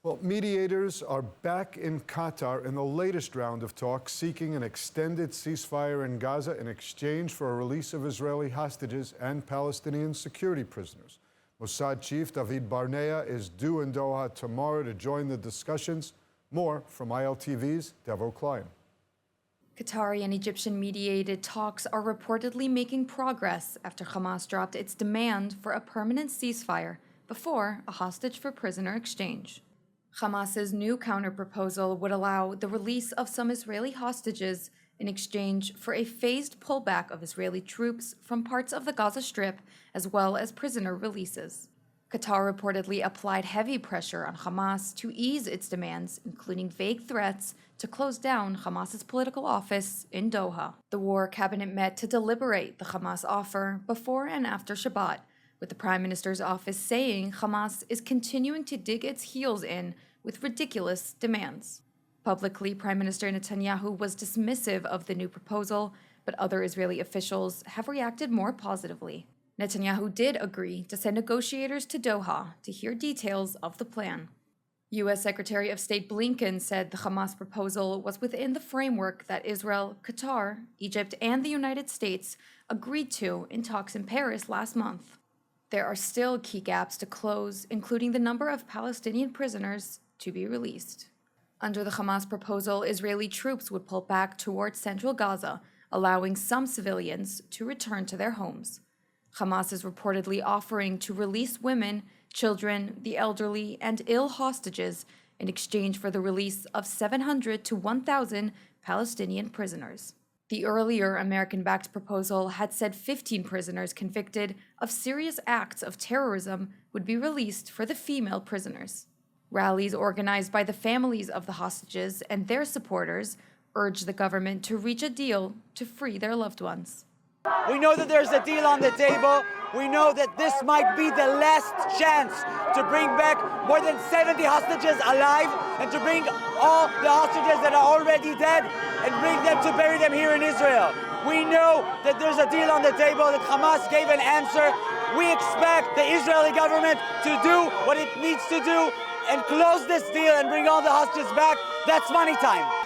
Well, mediators are back in Qatar in the latest round of talks seeking an extended ceasefire in Gaza in exchange for a release of Israeli hostages and Palestinian security prisoners. Mossad chief David Barnea is due in Doha tomorrow to join the discussions. More from ILTV's Devo Klein. Qatari and Egyptian mediated talks are reportedly making progress after Hamas dropped its demand for a permanent ceasefire before a hostage for prisoner exchange. Hamas's new counterproposal would allow the release of some Israeli hostages in exchange for a phased pullback of Israeli troops from parts of the Gaza Strip, as well as prisoner releases. Qatar reportedly applied heavy pressure on Hamas to ease its demands, including vague threats to close down Hamas's political office in Doha. The war cabinet met to deliberate the Hamas offer before and after Shabbat, with the Prime Minister's office saying Hamas is continuing to dig its heels in with ridiculous demands. Publicly, Prime Minister Netanyahu was dismissive of the new proposal, but other Israeli officials have reacted more positively. Netanyahu did agree to send negotiators to Doha to hear details of the plan. U.S. Secretary of State Blinken said the Hamas proposal was within the framework that Israel, Qatar, Egypt, and the United States agreed to in talks in Paris last month. There are still key gaps to close, including the number of Palestinian prisoners to be released. Under the Hamas proposal, Israeli troops would pull back towards central Gaza, allowing some civilians to return to their homes. Hamas is reportedly offering to release women, children, the elderly, and ill hostages in exchange for the release of 700 to 1,000 Palestinian prisoners. The earlier American-backed proposal had said 15 prisoners convicted of serious acts of terrorism would be released for the female prisoners. Rallies organized by the families of the hostages and their supporters urged the government to reach a deal to free their loved ones. We know that there's a deal on the table. We know that this might be the last chance to bring back more than 70 hostages alive and to bring all the hostages that are already dead and bring them to bury them here in Israel. We know that there's a deal on the table, that Hamas gave an answer. We expect the Israeli government to do what it needs to do and close this deal and bring all the hostages back. That's money time.